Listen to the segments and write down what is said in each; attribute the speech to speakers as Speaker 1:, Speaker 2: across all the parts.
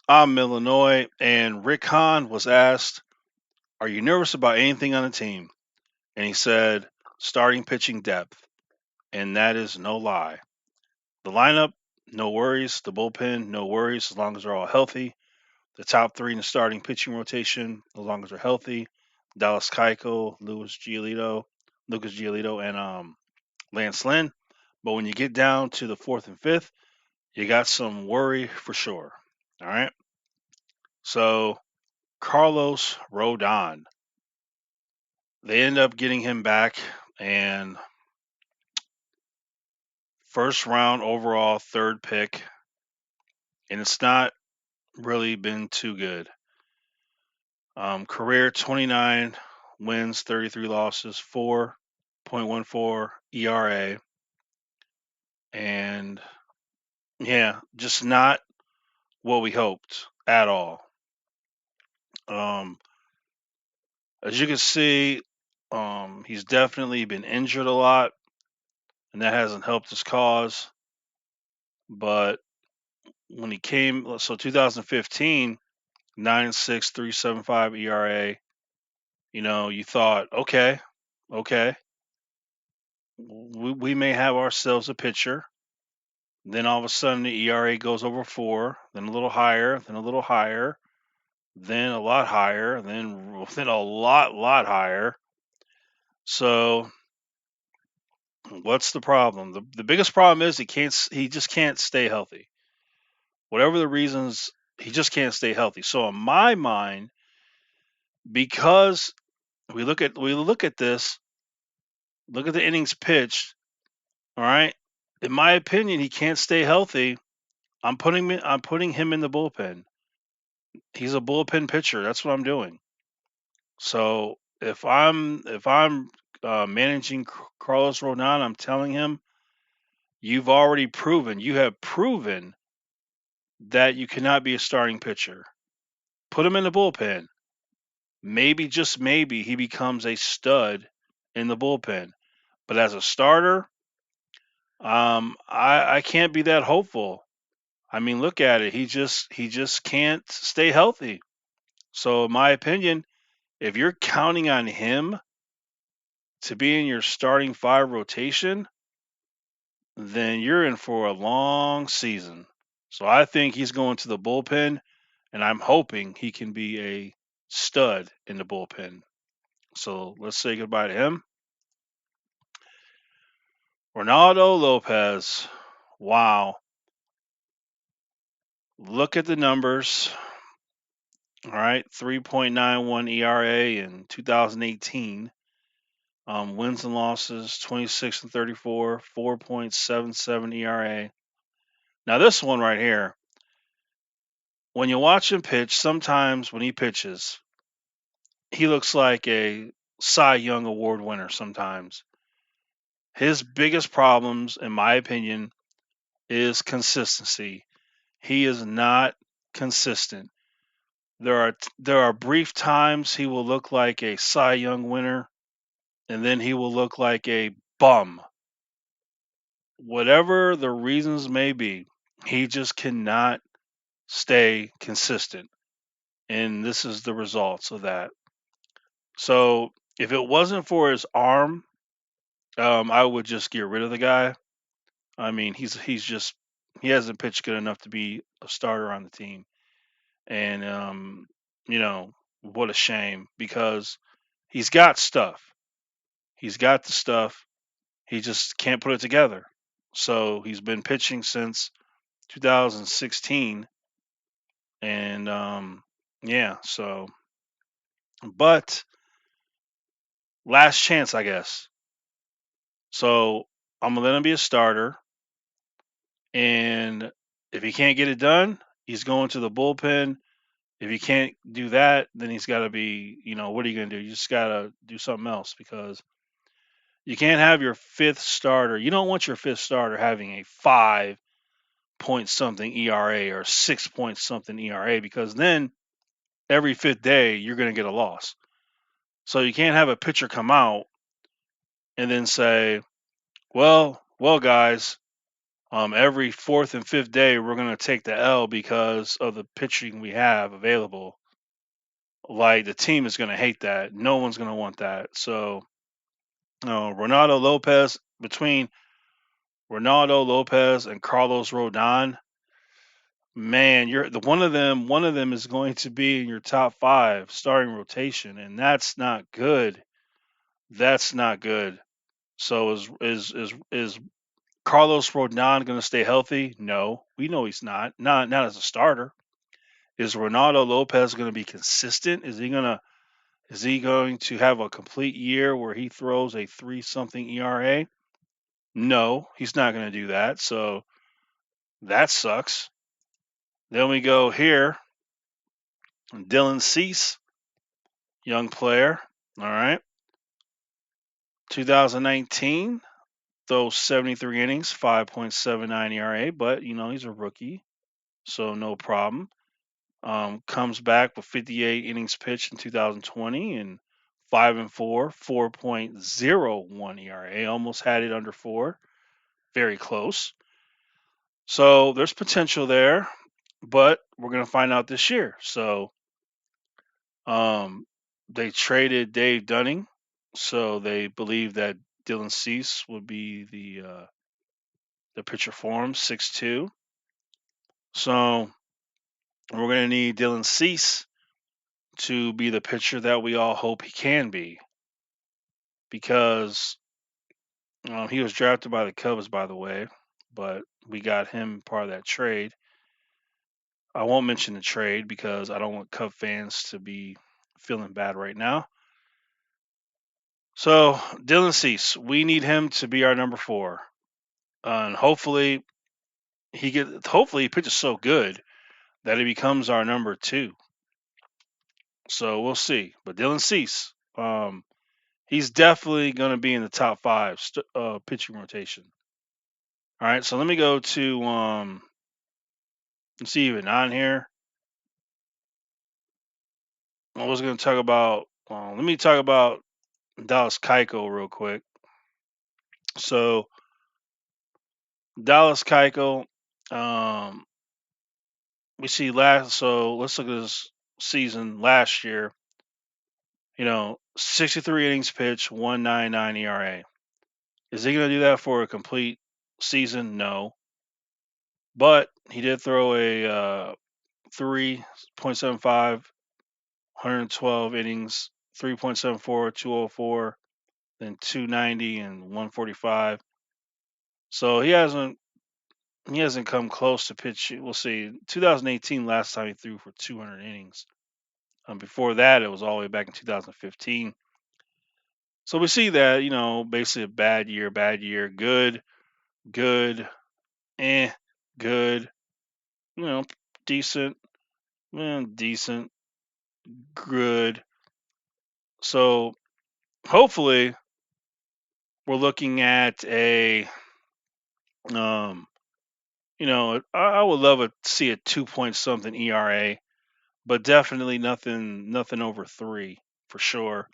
Speaker 1: I'm Illinois, and Rick Hahn was asked, "Are you nervous about anything on the team?" And he said, "Starting pitching depth." And that is no lie. The lineup, no worries. The bullpen, no worries as long as they're all healthy. The top three in the starting pitching rotation, as long as they're healthy. Dallas Keuchel, Lucas Giolito, and Lance Lynn. But when you get down to the fourth and fifth, you got some worry for sure. All right. So Carlos Rodon. They end up getting him back, and first round overall, third pick, and it's not really been too good. Career 29 wins, 33 losses, 4.14 ERA, and yeah, just not what we hoped at all. Um, as you can see, he's definitely been injured a lot, and that hasn't helped his cause. But when he came, so 2015, 9.6, 3.75 ERA. You thought, okay, we may have ourselves a pitcher. Then all of a sudden the ERA goes over 4, then a little higher, then a little higher, then a lot higher, then a lot higher. So what's the problem? The biggest problem is he just can't stay healthy. Whatever the reasons, he just can't stay healthy. So in my mind, because we look at this, look at the innings pitched. All right. In my opinion, he can't stay healthy. I'm putting him in the bullpen. He's a bullpen pitcher. That's what I'm doing. So if I'm managing Carlos Rodon, I'm telling him you have proven that you cannot be a starting pitcher. Put him in the bullpen. Maybe, just maybe, he becomes a stud in the bullpen. But as a starter, I can't be that hopeful. I mean, look at it. He just can't stay healthy. So, in my opinion, if you're counting on him to be in your starting five rotation, then you're in for a long season. So, I think he's going to the bullpen, and I'm hoping he can be a stud in the bullpen. So, let's say goodbye to him. Ronaldo Lopez. Wow. Look at the numbers. All right, 3.91 ERA in 2018. Wins and losses 26 and 34, 4.77 ERA. Now, this one right here, when you watch him pitch, sometimes when he pitches, he looks like a Cy Young Award winner sometimes. His biggest problems, in my opinion, is consistency. He is not consistent. There are brief times he will look like a Cy Young winner, and then he will look like a bum. Whatever the reasons may be, he just cannot stay consistent. And this is the results of that. So if it wasn't for his arm, I would just get rid of the guy. I mean, he hasn't pitched good enough to be a starter on the team. And you know, what a shame because he's got stuff. He's got the stuff. He just can't put it together. So he's been pitching since 2016, and yeah. So, but last chance, I guess. So I'm gonna let him be a starter, and if he can't get it done, he's going to the bullpen. If he can't do that, then he's got to be, what are you going to do? You just got to do something else because you can't have your fifth starter. You don't want your fifth starter having a 5 point something ERA or 6 point something ERA because then every fifth day you're going to get a loss. So you can't have a pitcher come out and then say, well, guys, Every fourth and fifth day, we're going to take the L because of the pitching we have available. Like the team is going to hate that. No one's going to want that. So, Ronaldo Lopez between Ronaldo Lopez and Carlos Rodon, man, you're the one of them. One of them is going to be in your top five starting rotation, and that's not good. That's not good. So is Carlos Rodon going to stay healthy? No, we know he's not. Not as a starter. Is Ronaldo Lopez going to be consistent? Is he going to have a complete year where he throws a three something ERA? No, he's not going to do that. So that sucks. Then we go here, Dylan Cease, young player. All right, 2019, throws 73 innings, 5.79 ERA, but he's a rookie, so no problem. Comes back with 58 innings pitched in 2020 and 5-4, 4.01 ERA. Almost had it under four, very close. So there's potential there, but we're gonna find out this year. So they traded Dave Dunning, so they believe that Dylan Cease would be the pitcher for him, 6'2". So we're gonna need Dylan Cease to be the pitcher that we all hope he can be, because he was drafted by the Cubs, by the way, but we got him part of that trade. I won't mention the trade because I don't want Cub fans to be feeling bad right now. So Dylan Cease, we need him to be our number four, and hopefully he pitches so good that he becomes our number two. So we'll see. But Dylan Cease, he's definitely going to be in the top five pitching rotation. All right, so let me go to let's see even on here. I was going to talk about. Let me talk about Dallas Keuchel real quick. So Dallas Keuchel, um, we see last. So let's look at this season last year. 63 innings pitched, 1.99 ERA. Is he going to do that for a complete season? No, but he did throw a 3.75, 112 innings, 3.74, 204, then 290 and 145. So he hasn't come close to pitch. We'll see. 2018, last time he threw for 200 innings. Before that, it was all the way back in 2015. So we see that, basically a bad year, good, good, eh, good, you know, decent, decent, good. So hopefully we're looking at um, I would love to see a 2 point something ERA, but definitely nothing over three for sure.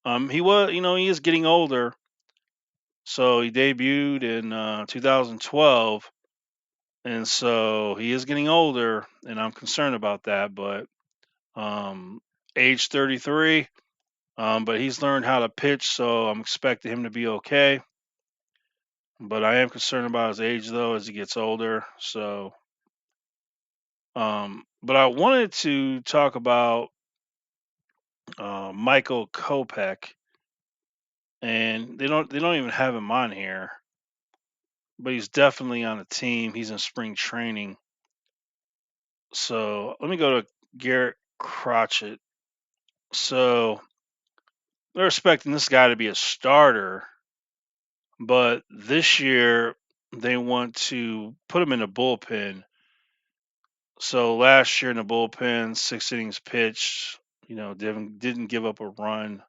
Speaker 1: He is getting older. So he debuted in 2012, and so he is getting older, and I'm concerned about that. But um, age 33, but he's learned how to pitch, so I'm expecting him to be okay. But I am concerned about his age though as he gets older. So, but I wanted to talk about Michael Kopech, and they don't even have him on here, but he's definitely on the team. He's in spring training. So let me go to Garrett Crotchet. So they're expecting this guy to be a starter, but this year they want to put him in the bullpen. So last year in the bullpen, 6 innings pitched, didn't give up a run.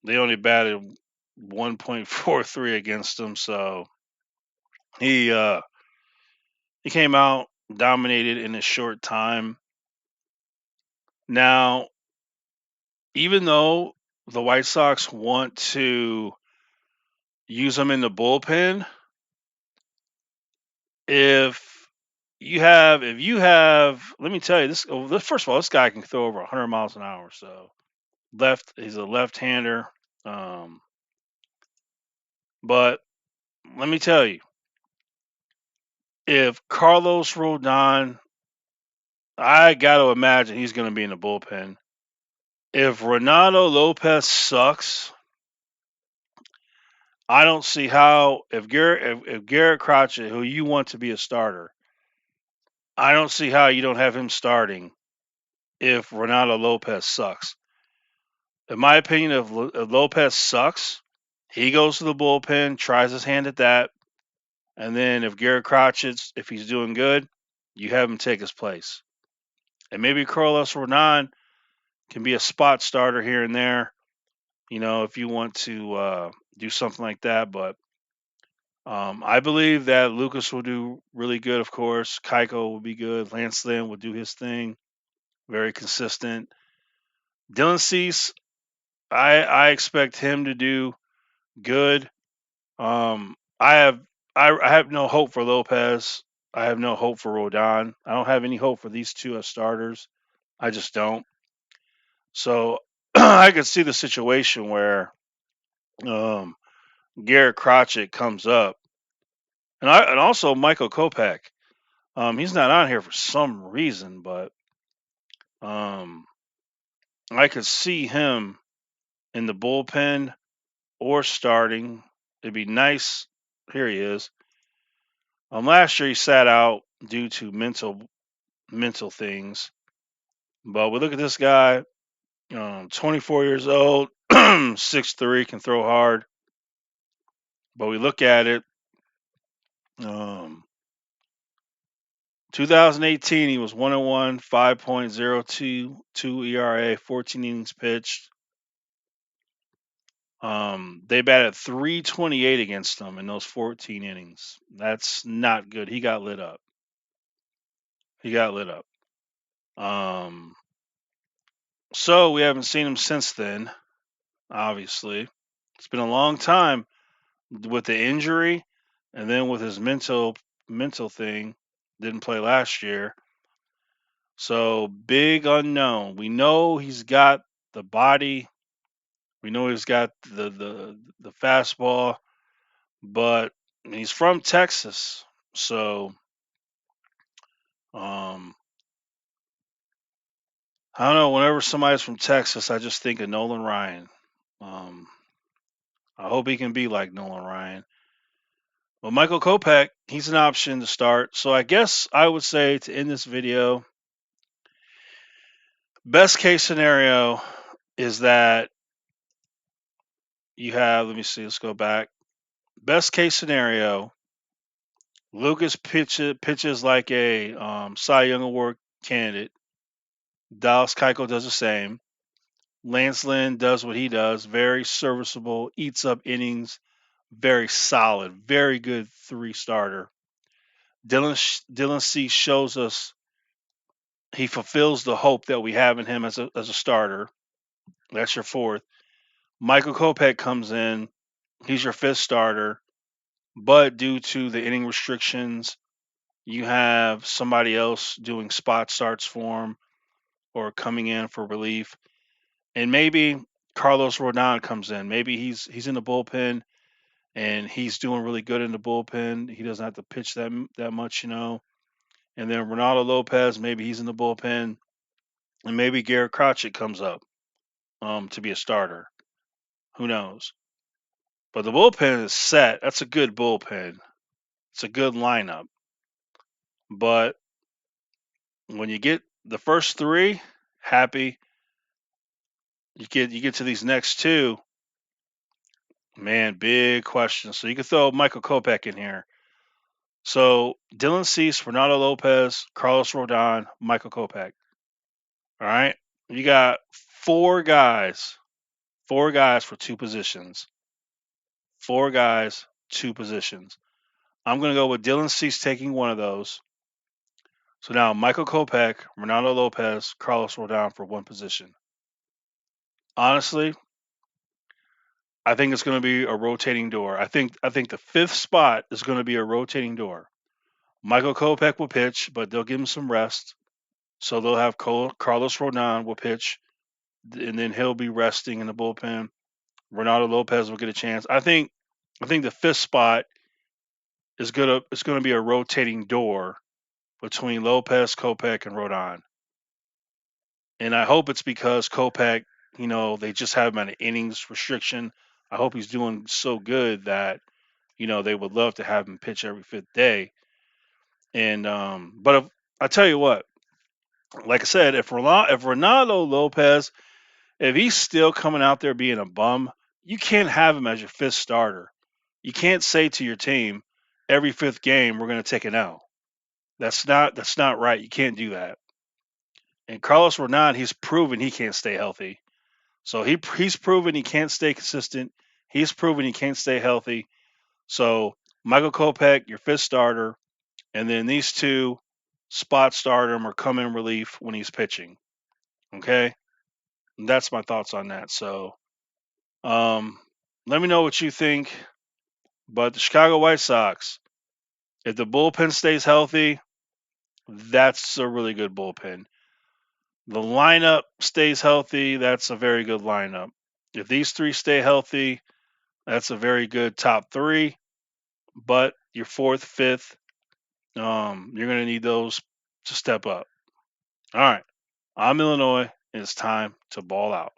Speaker 1: They only batted 1.43 against him, so he he came out, dominated in a short time. Now, even though the White Sox want to use him in the bullpen, if you have, let me tell you this. First of all, this guy can throw over 100 miles an hour. So he's a left-hander. Um, but let me tell you, if Carlos Rodon, I got to imagine he's going to be in the bullpen. If Renato Lopez sucks, I don't see how if Garrett Crotchet, who you want to be a starter, I don't see how you don't have him starting if Renato Lopez sucks. In my opinion, if Lopez sucks, he goes to the bullpen, tries his hand at that, and then if Garrett Crotchet, if he's doing good, you have him take his place. And maybe Carlos Rodon can be a spot starter here and there, if you want to do something like that. But I believe that Lucas will do really good, of course. Keiko will be good. Lance Lynn will do his thing, very consistent. Dylan Cease, I expect him to do good. Um, I have I have no hope for Lopez. I have no hope for Rodon. I don't have any hope for these two as starters. I just don't. So I could see the situation where um, Garrett Crotchet comes up, and also Michael Kopech. He's not on here for some reason, but um, I could see him in the bullpen or starting. It'd be nice. Here he is. Last year he sat out due to mental things, but we look at this guy. 24 years old, 6'3", can throw hard. But we look at it. Um, 2018, he was 1-1, 5.022 ERA, 14 innings pitched. They batted 328 against him in those 14 innings. That's not good. He got lit up. He got lit up. Um, so we haven't seen him since then. Obviously, it's been a long time with the injury, and then with his mental thing. Didn't play last year. So big unknown. We know he's got the body. We know he's got the fastball, but he's from Texas. So um, I don't know. Whenever somebody's from Texas, I just think of Nolan Ryan. Um, I hope he can be like Nolan Ryan. But Michael Kopech, he's an option to start. So I guess I would say to end this video, best case scenario is that you have, let me see, let's go back. Best case scenario, Lucas pitches like a Cy Young Award candidate. Dallas Keuchel does the same. Lance Lynn does what he does, very serviceable, eats up innings, very solid, very good three starter. Dylan C shows us he fulfills the hope that we have in him as a starter. That's your fourth. Michael Kopech comes in. He's your fifth starter, but due to the inning restrictions, you have somebody else doing spot starts for him or coming in for relief, and maybe Carlos Rodon comes in. Maybe he's in the bullpen and he's doing really good in the bullpen. He doesn't have to pitch that much. And then Ronaldo Lopez, maybe he's in the bullpen, and maybe Garrett Crotchet comes up to be a starter. Who knows? But the bullpen is set. That's a good bullpen. It's a good lineup. But when you get the first three, happy. You get to these next two, man, big question. So you can throw Michael Kopech in here. So Dylan Cease, Fernando Lopez, Carlos Rodon, Michael Kopech. All right. You got four guys for two positions. Four guys, two positions. I'm going to go with Dylan Cease taking one of those. So now Michael Kopech, Ronaldo Lopez, Carlos Rodon for one position. Honestly, I think it's going to be a rotating door. I think the fifth spot is going to be a rotating door. Michael Kopech will pitch, but they'll give him some rest. So they'll have Carlos Rodon will pitch, and then he'll be resting in the bullpen. Ronaldo Lopez will get a chance. I think the fifth spot is gonna be a rotating door between Lopez, Kopech, and Rodon. And I hope it's because Kopech, they just have him on an innings restriction. I hope he's doing so good that they would love to have him pitch every fifth day. And but I tell you what, like I said, if Ronaldo Lopez, if he's still coming out there being a bum, you can't have him as your fifth starter. You can't say to your team every fifth game we're going to take an L. That's not right. You can't do that. And Carlos Rodon, he's proven he can't stay healthy. So he's proven he can't stay consistent. He's proven he can't stay healthy. So Michael Kopech, your fifth starter, and then these two spot start him or come in relief when he's pitching. Okay, and that's my thoughts on that. So let me know what you think. But the Chicago White Sox, if the bullpen stays healthy, that's a really good bullpen. The lineup stays healthy, that's a very good lineup. If these three stay healthy, that's a very good top three. But your fourth, fifth, you're going to need those to step up. All right. I'm Illinois, and it's time to ball out.